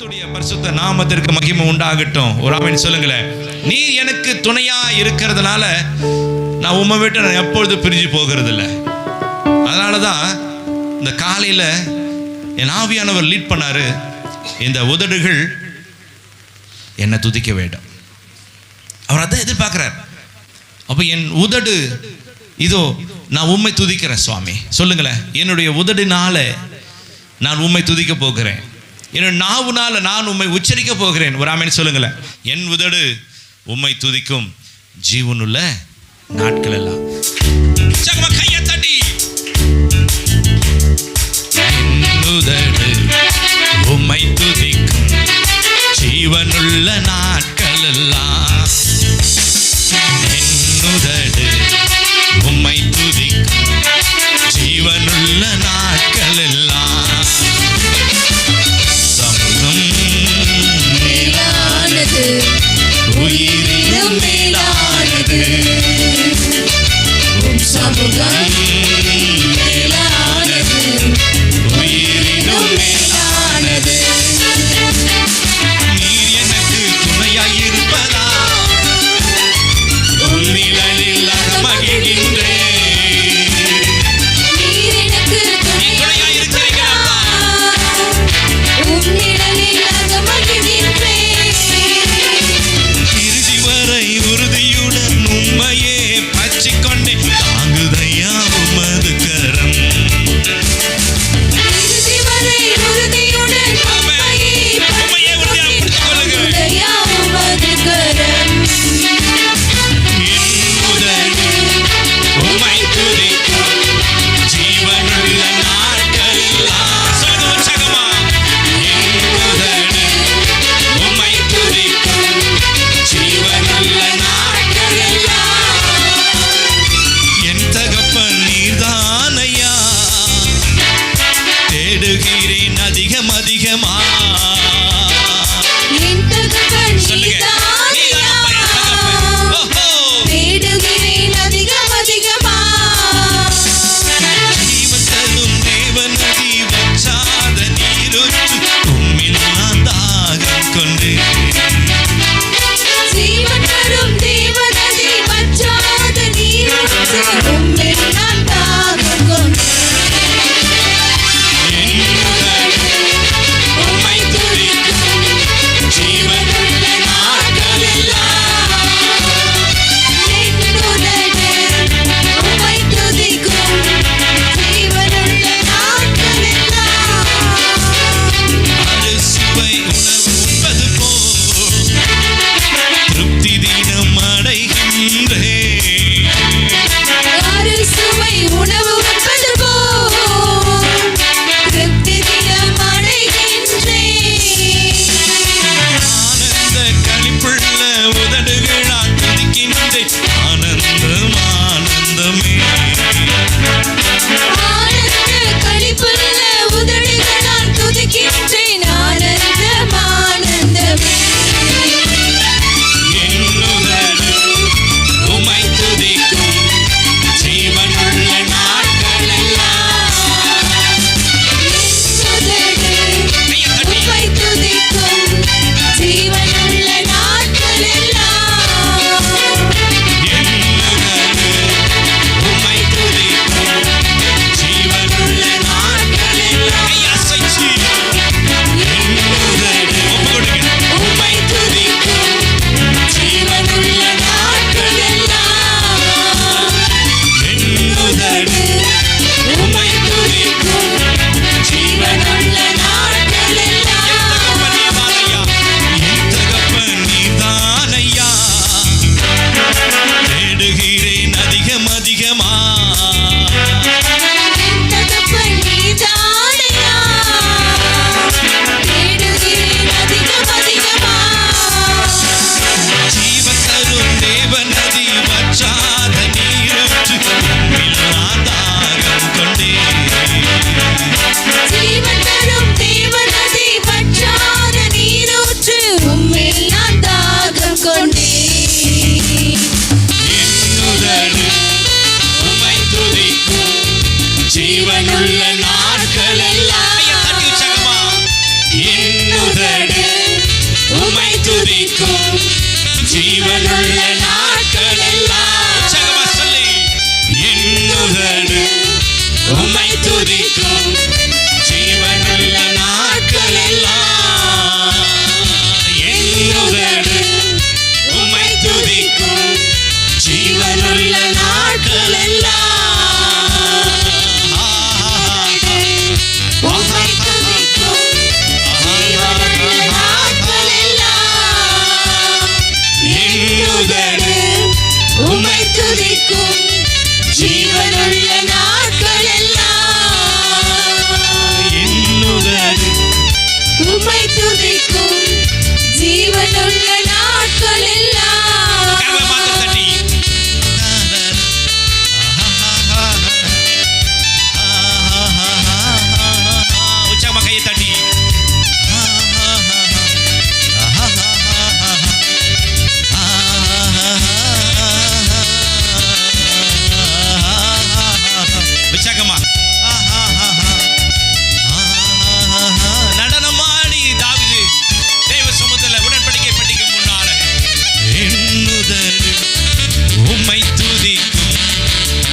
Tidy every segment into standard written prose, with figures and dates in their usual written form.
கர்த்தருடைய பரிசுத்த நாமத்திற்கு மகிமை உண்டாகட்டும். ஒரு ஆமென் சொல்லுங்களேன். நீ எனக்கு துணையா இருக்கிறதுனால நான் உம்மை விட்டு நான் எப்பொழுது பிரிஞ்சு போகிறது இல்லை. அதனாலதான் இந்த காலையில என் ஆவியானவர் லீட் பண்ணாரு. இந்த உதடுகள் என்னை துதிக்க வேண்டும். அவர் அதான் எதிர்பார்க்கிறார். அப்ப என் உதடு இதோ நான் உம்மை துதிக்கிறேன் சுவாமி. சொல்லுங்களேன். என்னுடைய உதடினால நான் உம்மை துதிக்க போகிறேன். என்னுடைய நாவுனால நான் உம்மை உச்சரிக்க போகிறேன். ஒரு ஆமென் சொல்லுங்களேன். என் உதடு உம்மை துதிக்கும் ஜீவனுள்ள நாட்கள் எல்லாம். கையை தட்டி என் உதடு உம்மை துதிக்கும் ஜீவனுள்ள நாட்கள் எல்லாம். என் உதடு உம்மை துதிக்கும் ஜீவனுள்ள நாட்கள் எல்லாம். சமூகம் மேலானது, உயிரினும் மேலானது. சமூகம் மேலானது, உயிரினும் மேலானது. நீர் எனக்கு துணையாயிருப்பதா உன் நிழலில் மகிழ்கின்றேன். இறுதி வரை உறுதியுடன் உம்மையே பற்றிக்கொண்டே தாங்குதையா உமது கரம். இறுதி வரை உறுதியுடன் உம்மையே தாங்குதையா உமது கரம். என் உதடு உம்மை துதிக்கும் ஜீவனுள்ள நாட்கள் எல்லாம். சொல்லுங்க உற்சாகமா. என் உதடு உம்மை துதிக்கும் ஜீவனுள்ள நாட்கள் எல்லாம். என் தகப்பன் நீர்தானையா, தேடுகிறேன் அதிகம் அதிகமா. என் தகப்பன் நீர்தானையா, தேடுகிறேன் அதிகம் அதிகமா. ஜீவன் தரும் தேவநதி வற்றாத நீரூற்று உம்மில் நான் தாகம் கொண்டேன். ஜீவன் தரும் தேவநதி வற்றாத நீரூற்று உம்மில் நான் தாகம் கொண்டேன். என் உதடு உம்மை துதிக்கும் ஜீவனுள்ள நாட்கள் எல்லாம். என் உதடு உம்மை துதிக்கும் ஜீவனுள்ள நாட்கள் எல்லாம். அறுசுவை உணவு உண்பது போல் திருப்தி தினம் அடைகின்றேன். அறுசுவை உணவு உண்பது போல் திருப்தி தினம் அடைகின்றேன். ஆனந்த களிப்புள்ள உதடுகளால் துதிக்கின்றேன். ஆனந்தம் ஆனந்தமே. ஆனந்த களிப்புள்ள உதடுகளால் துதிக்கின்றேன். ஆனந்தம் ஆனந்தமே. என் உதடு உம்மை துதிக்கும் ஜீவனுள்ள நாட்கள் எல்லாம். உதடு உம்மை துதிக்கும் ஜீவனுள்ள நாட்கள் எல்லாம். என் உதடு உம்மை துதிக்கும் ஜீவனுள்ள நாட்கள் எல்லாம். அசைச்சு என் உதடு உம்மை துதிக்கும் ஜீவனுள்ள நாட்கள் எல்லாம். என் உதடு உம்மை துதிக்கும் ஜீவனுள்ள நாட்கள் எல்லாம். என் தகப்பன் நீதானையா, தேடுகிறேன் அதிகம் அதிகமா. என் தகப்பன் நீதானையா, தேடுகிறேன் அதிகம் அதிகமா. ஜீவன் தரும் தேவநதி வற்றாத நீரூற்று உம்மில் நான் தாகம் கொண்டேன். ஜீவன் தரும் தேவநதி வற்றாத நீரூற்று உம்மில் நான் தாகம் கொண்டேன். என் உதடு உம்மை துதிக்கும் ஜீவனுள்ள நாட்கள் எல்லாம். என் உதடு ஜீவனுள்ள நாட்கள் எல்லாம் உற்சாகமா சொல்லி என்னுதடு உம்மை துதிக்கும் ஜீவனுள்ள நாட்கள் எல்லாம் என்னுதடு உம்மை துதிக்கும் ஜீவனுள்ள நாட்கள் எல்லாம் உம்மை துதிக்கும் ஜீவனுள்ள நாட்கள் எல்லாம் என்னுதடு உம்மை துதிக்கும் ஜீவனுள்ள நாட்கள் எல்லாம் என்னுதடு உம்மை துதிக்கும் ஜீவனுள்ள நாட்கள் எல்லாம் கரங்களை மாத்திரம் தட்டி உற்சாகமா கையை தட்டி உற்சாகமா நடனமாடி தாவீது தேவ சமூகத்தில் உடன்படிக்கை பெட்டிக்கு முன்னால என்னுதடு உம்மை துதிக்கும்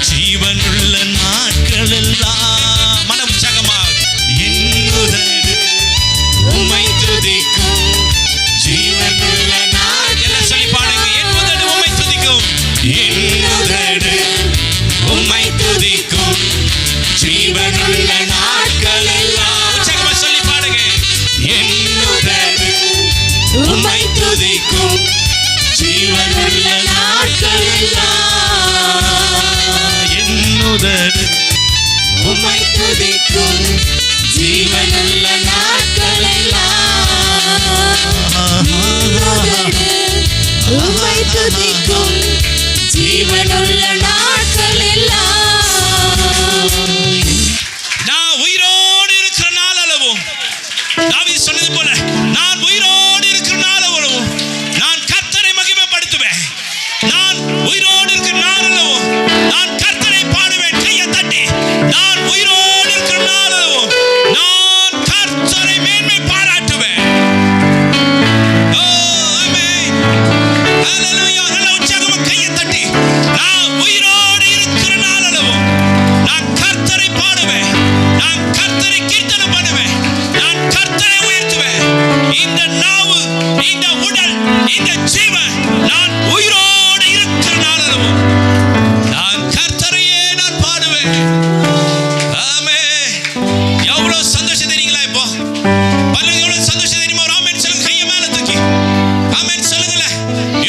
ஜீவனுள்ள நாட்கள் எல்லாம் மன உற்சாகமா என்னுதடு உம்மை துதிக்கும் ஜீவனுள்ள எல்லாம் சொல்லி பாடுங்க என்னுதடு உம்மை துதிக்கும் என்னுதடு உம்மை துதிக்கும் ஜீவனுள்ள நாட்கள் எல்லாம் உற்சாகமா சொல்லி பாடுங்க என்னுதடு உம்மை துதிக்கும் ஜீவனுள்ள நாட்கள் எல்லாம் என்னுதடு உம்மை துதிக்கும் ஜீவனுள்ள நாட்கள் எல்லாம் உம்மை துதிக்கும் ஜீவனுள்ள நாட்கள் எல்லாம் நான் உயிரோடு இருக்கிற நாள் அளவும் தாவீது சொன்னது போல நான் உயிரோடு இருக்கிற நாள் அளவும் நான் கர்த்தரை மகிமைப்படுத்துவேன். நான் உயிரோடு இருக்கிற நாள் அளவும் நான் கர்த்தரை பாடுவேன். கையை தட்டி நான் உயிரோடு இருக்கிற நாள் அளவும் நான் கர்த்தரை மேன்மை பாராட்டுவேன். ஓ ஆமென் ஹalleluya. நல்ல உற்சாகமா கையை தட்டி நான் உயிரோடு இருக்கிற நாள் அளவும் நான் கர்த்தரை பாடுவேன். நான் கர்த்தரை கீர்த்தனை பண்ணுவேன். நான் கர்த்தரை உயர்த்துவேன். இந்த நாவு, இந்த உடல், இந்த ஜீவன் நான் உயிரோடு இருக்கிற நாள் அளவும் நான் கர்த்தரையே நான் பாடுவேன். ஆமென். எவ்வளவு சந்தோஷம் தெரியுங்களா? இப்போ பல்லுங்க எவ்வளவு சந்தோஷம் தெரியுமா? ஒரு ஆமென் சொல்லுங்க. கையை மேல தூக்கி ஆமென் சொல்லுங்களேன்.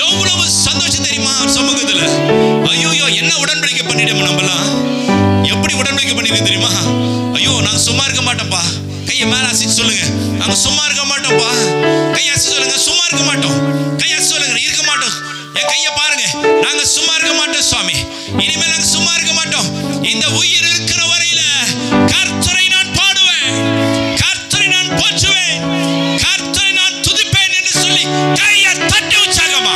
எவ்வளவு சந்தோஷம் தெரியுமா அவர் சமூகத்துல? ஐயோ என்ன உடன்படிக்கை பண்ணிட்டோம் நம்மலாம். எப்படி உடன்படிக்கை பண்ணிட்டு தெரியுமா? ஐயோ நாங்க சும்மா இருக்க மாட்டோம்ப்பா. கையை மேல அசைச்சு சொல்லுங்க. நாங்க சும்மா இருக்க மாட்டோம்ப்பா. கையை அசைச்சு சொல்லுங்க. சும்மா இருக்க மாட்டோம். கையை அசைச்சு சொல்லுங்க. இருக்க மாட்டோம். என் கையை பாருங்க. நாங்க சும்மா இருக்க மாட்டோம் சுவாமி. இனிமேல் நாங்க சும்மா இருக்க மாட்டோம். இந்த உயிர் இருக்கிற வரையில கர்த்தரை நான் பாடுவேன். கர்த்தரை நான் போற்றுவேன். கர்த்தரை நான் துதிப்பேன் என்று சொல்லி கையை தட்டி உற்சாகமா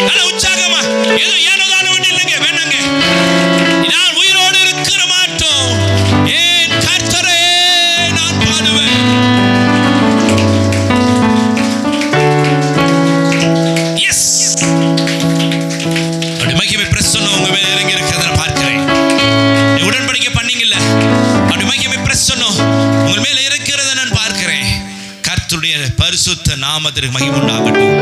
நல்ல உற்சாகமா ஏதோ ஏனோதான ஒன்று இல்லைங்க வேணாங்க. நான் உயிரோடு இருக்கிற மாட்டோம். ஏன் கர்த்தரே நான் பாடுவேன். எஸ் அப்படி மகிமை பிரசன்னம் உங்க மேல இறங்கி இருக்கிறத நான் பார்க்கிறேன். நீ உடன்படிக்கை பண்ணீங்கல்ல, அப்படி மகிமை பிரசன்னம் உங்க மேல இருக்கிறத நான் பார்க்கிறேன். கர்த்தருடைய பரிசுத்த நாமத்திற்கு மகிமை உண்டாகட்டும்.